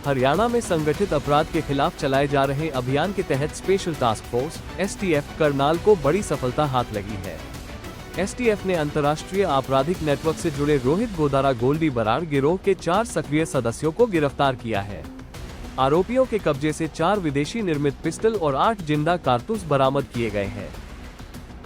हरियाणा में संगठित अपराध के खिलाफ चलाए जा रहे अभियान के तहत special task force (STF) Karnal को बड़ी सफलता हाथ लगी है। STF ने अंतर्राष्ट्रीय आपराधिक नेटवर्क से जुड़े रोहित गोदारा गोल्डी बराड़ गिरोह के 4 सक्रिय सदस्यों को गिरफ्तार किया है। आरोपियों के कब्जे से 4 विदेशी निर्मित पिस्टल और 8 जिंदा कारतूस बरामद किए गए हैं।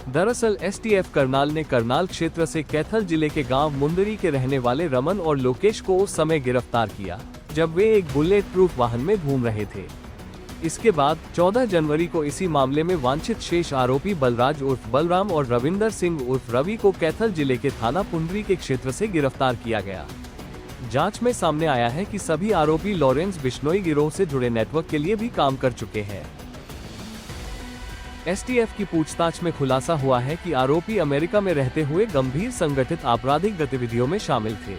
दरअसल STF करनाल ने करनाल क्षेत्र से कैथल जिले के गांव मुंदरी के रहने वाले रमन और लोकेश को उस समय गिरफ्तार किया जब वे एक बुलेट प्रूफ वाहन में घूम रहे थे। इसके बाद 14 जनवरी को इसी मामले में वांछित शेष आरोपी बलराज उर्फ बलराम और रविंदर सिंह उर्फ रवि को कैथल जिले के थाना पुंडरी के क्षेत्र से गिरफ्तार किया गया। जांच में सामने आया है कि सभी आरोपी लॉरेंस बिश्नोई गिरोह से जुड़े नेटवर्क के लिए भी काम कर चुके हैं। STF की पूछताछ में खुलासा हुआ है कि आरोपी अमेरिका में रहते हुए गंभीर संगठित आपराधिक गतिविधियों में शामिल थे।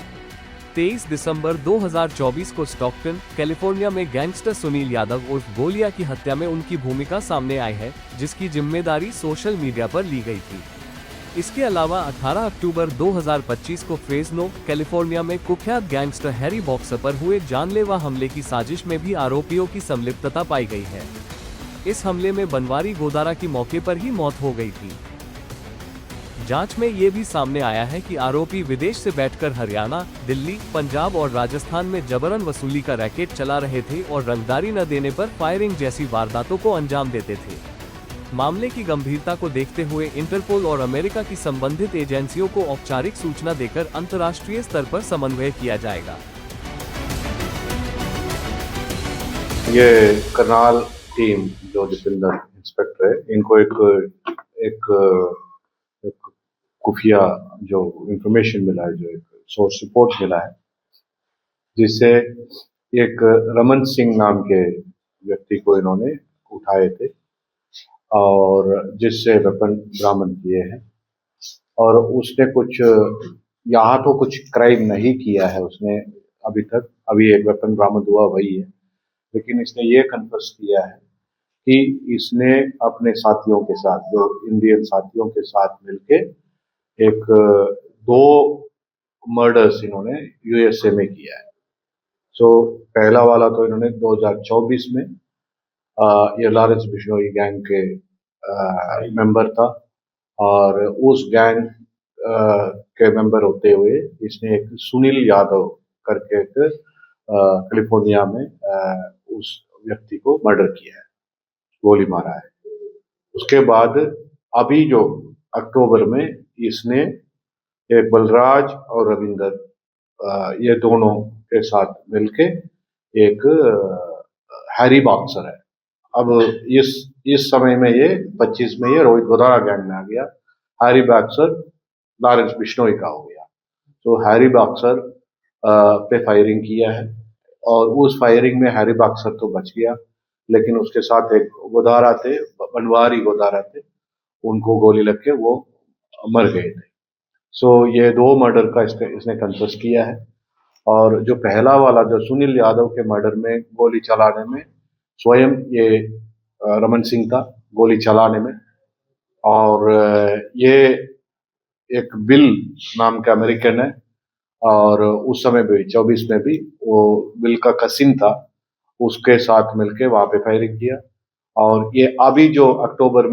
23 दिसंबर 2024 को स्टॉकटन, कैलिफोर्निया में गैंगस्टर सुनील यादव उर्फ गोलिया की हत्या में उनकी भूमिका सामने आई है, जिसकी जिम्मेदारी सोशल मीडिया पर ली गई थी। इसके अलावा 18 अक्टूबर 2025 को फ्रेस्नो, कैलिफोर्निया में कुख्यात गैंगस्टर हैरी बॉक्सर पर हुए जानलेवा हमले की साजिश में भी आरोपियों की संलिप्तता पाई गई है। इस हमले में बनवारी गोदारा की मौके पर ही मौत हो गई थी। जांच में ये भी सामने आया है कि आरोपी विदेश से बैठकर हरियाणा, दिल्ली, पंजाब और राजस्थान में जबरन वसूली का रैकेट चला रहे थे और रंगदारी न देने पर फायरिंग जैसी वारदातों को अंजाम देते थे। मामले की गंभीरता को देखते हुए इंटरपोल और अमेरिका की संबंधित एजेंसियों को औपचारिक सूचना देकर अंतर्राष्ट्रीय स्तर पर समन्वय किया जाएगा। ये करनाल टीम जो दीपिंदर इंस्पेक्टर है, इनको एक खुफिया जो इंफॉर्मेशन मिला है, जो एक सोर्स रिपोर्ट मिला है, जिससे एक रमन सिंह नाम के व्यक्ति को इन्होंने उठाए थे और जिससे वेपन बरामद किए हैं। और उसने यहाँ तो कुछ क्राइम नहीं किया है उसने अभी तक। अभी एक वेपन बरामद हुआ वही है, लेकिन इसने ये कन्फर्स किया है कि इसने अपने साथियों के साथ, जो इंडियन साथियों के साथ मिलके एक 2 मर्डर्स इन्होंने USA में किया है। पहला वाला तो इन्होंने 2024 में ये लॉरेंस बिश्नोई गैंग के मेंबर था और उस गैंग के मेंबर होते हुए इसने एक सुनील यादव करके कैलिफोर्निया में उस व्यक्ति को मर्डर किया है, गोली मारा है। उसके बाद अभी जो अक्टूबर में इसने एक बलराज और रविंदर ये दोनों के साथ मिलके एक हैरी बॉक्सर है। अब इस समय में ये 25 में ये रोहित गोदारा गैंग में आ गया। हैरी बॉक्सर लॉरेंस बिश्नोई का हो गया। हैरी बॉक्सर पे फायरिंग किया है और उस फायरिंग में हैरी बॉक्सर तो बच गया, लेकिन उसके साथ एक गोदारा थे, बनवारी गोदारा थे, उनको गोली लग के वो मर गए थे। ये 2 मर्डर का इसने कन्फर्स किया है। और जो पहला वाला जो सुनील यादव के मर्डर में गोली चलाने में स्वयं ये रमन सिंह था, गोली चलाने में। और ये एक बिल नाम का अमेरिकन है और उस समय भी 24 में भी वो बिल का कसिन था, उसके साथ मिलके वहां पे फायरिंग किया। और ये अभी जो अक्टूबर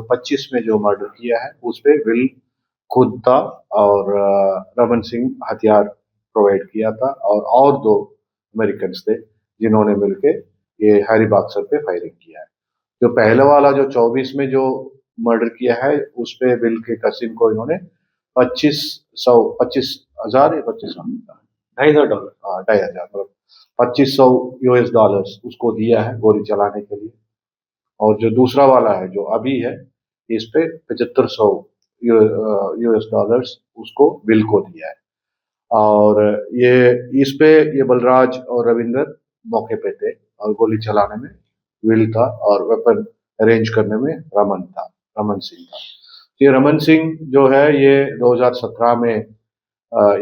25 में जो मर्डर किया है उसपे विल खुद था और रमन सिंह हथियार प्रोवाइड किया था और 2 अमेरिकन थे जिन्होंने मिलके ये हैरी बॉक्सर पे फायरिंग किया है। जो पहले वाला जो 24 में जो मर्डर किया है उसपे विल के कसिन को इन्होंने $25,000 $2,500 मतलब $2,500 उसको दिया है गोली चलाने के लिए। और जो दूसरा वाला है जो अभी है इस पे $7,500 उसको विल को दिया है। और इस पे ये बलराज और रविंदर मौके पे थे और गोली चलाने में विल था और वेपन अरेंज करने में रमन सिंह था। ये रमन सिंह जो है ये 2017 में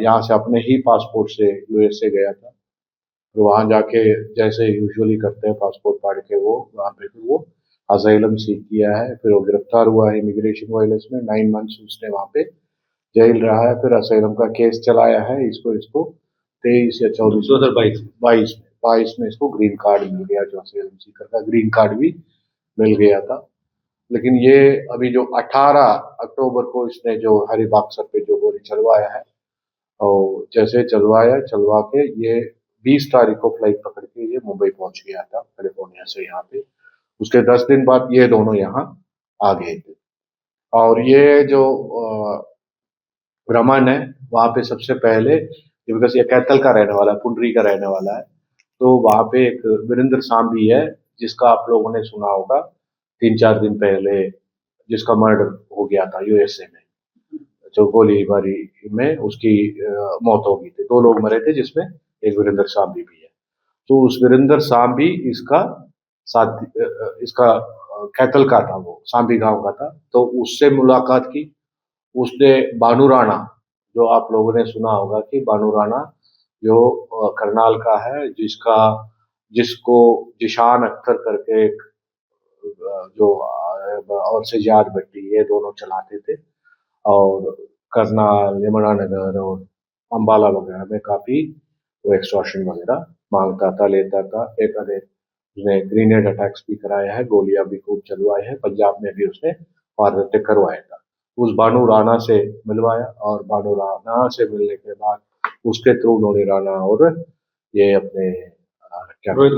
यहाँ से अपने ही पासपोर्ट से USA गया था। तो वहां जाके जैसे यूजुअली करते हैं पासपोर्ट फाड़ के वो वहां पे फिर वो असाइलम सीख किया है। फिर वो गिरफ्तार हुआ है इमिग्रेशन वायलेंस में। 9 मंथ्स उसने वहां पे जेल रहा है। फिर असाइलम का केस चलाया है इसको 23 या 24 2022 में 2022 में इसको ग्रीन कार्ड मिल गया, जो असेलम सीकर का ग्रीन कार्ड भी मिल गया था। लेकिन ये अभी जो 18 अक्टूबर को इसने जो हरिबाग सर पे जो गोली चलवाया है, और जैसे चलवा के ये 20 तारीख को फ्लाइट पकड़ के ये मुंबई पहुंच गया था कैलिफोर्निया से यहाँ पे। उसके 10 दिन बाद ये दोनों यहाँ आ गए थे। और ये जो रमन है वहां पे सबसे पहले, बिकॉज ये कैथल का रहने वाला है, पुंडरी का रहने वाला है, तो वहां पे एक वीरेंद्र सांबी है जिसका आप लोगों ने सुना होगा 3-4 दिन पहले, जिसका मर्डर हो गया था यूएसए में, जो गोलीबारी में उसकी मौत हो गई थी। 2 लोग मरे थे जिसमें एक वीरेंद्र सांबी भी है। तो उस वीरेंद्र सांबी इसका साथ इसका कैथल का था, वो सांबी गांव का था। तो उससे मुलाकात की उसने। बानू राणा, जो आप लोगों ने सुना होगा कि बानू राणा जो करनाल का है, जिसको जिशान अख्तर करके एक जो और सजाद भट्टी, ये दोनों चलाते थे, और करनाल, यमुनानगर और अम्बाला वगैरह में काफी वो एक्सटॉर्शन वगैरह मांगता था, लेता था। एक आधे उसने ग्रेनेड अटैक्स भी कराया है, गोलियां भी खूब चलवाए हैं, पंजाब में भी उसने वारदातें करवाया था। उस बानू राणा से मिलवाया, और बानू राणा से मिलने के बाद उसके थ्रू नोनी राणा और ये अपने रोहित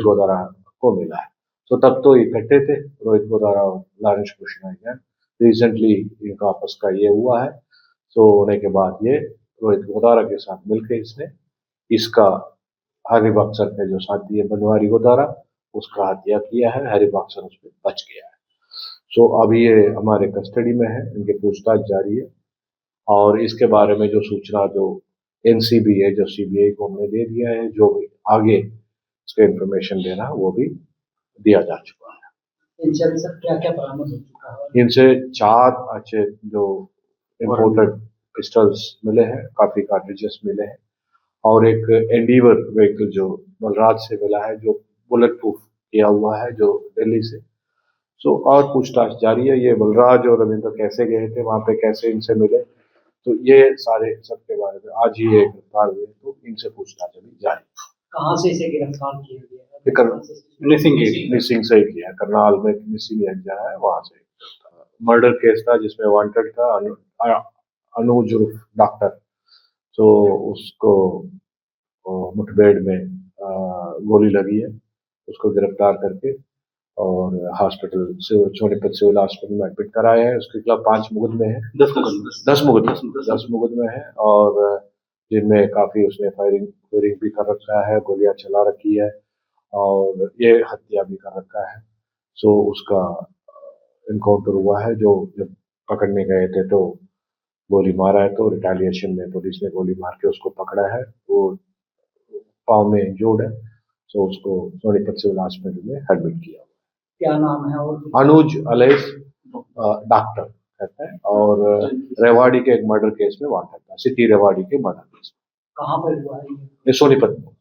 गोदारा को मिला है। तो तब तो इकट्ठे थे रोहित गोदारा और लारेंस कृष्णा। रिसेंटली इनका आपस का ये हुआ है। तो होने के बाद ये रोहित गोदारा के साथ मिलकर इसने इसका हरिबक्सर के जो साथी है बनवारी गोदारा, उसका हत्या किया है। हरिबक्सर उस पर बच गया है। सो अभी ये हमारे कस्टडी में है, इनकी पूछताछ जारी है। और इसके बारे में जो सूचना जो एनसीबी है, जो सीबीआई को हमने दे दिया है, जो भी आगे इसके इंफॉर्मेशन देना वो भी दिया जा चुका है। इनसे अभी सर क्या क्या बरामद हो चुका है? इनसे 4 अच्छे जो इम्पोर्टेड पिस्टल्स मिले हैं, काफी कार्ट्रिजेस मिले हैं, और एक एंडीवर व्हीकल जो बलराज से मिला है, जो बुलेट प्रूफ किया हुआ है, जो दिल्ली से। सो और पूछताछ जारी है। ये बलराज और रविंद्र कैसे गए थे वहां पे, कैसे इनसे मिले, तो ये सारे सबके बारे में आज ही ये गिरफ्तार हुए, तो इनसे पूछताछ अभी जारी। कहाँ से इसे गिरफ्तार किया गया है? मिसिंग से ही किया है, करनाल में मिसिंग एरिया है, वहां से मर्डर केस था जिसमें वांटेड था अनुज उर्फ डॉक्टर। तो उसको मुठभेड़ में गोली लगी है, उसको गिरफ्तार करके और हॉस्पिटल से सोनीपत सिविल हॉस्पिटल में एडमिट कराया है। उसके खिलाफ 5 मुकदमे हैं, 10 मुकदमे हैं, और जिनमें काफी उसने फायरिंग भी कर रखा है, गोलियां चला रखी है, और ये हत्या भी कर रखा है। सो उसका इनकाउंटर हुआ है, जो जब पकड़ने गए थे तो गोली मारा है, तो रिटेलिएशन में पुलिस ने गोली मार के उसको पकड़ा है। वो पाँव में इंजर्ड है, तो उसको सोनीपत सिविल हॉस्पिटल में एडमिट किया। क्या नाम है? और अनुज अलेस डॉक्टर कहते हैं, और रेवाड़ी के एक मर्डर केस में वांटेड था, सिटी रेवाड़ी के मर्डर केस में। कहाँ पर हुआ है? सोनीपत में।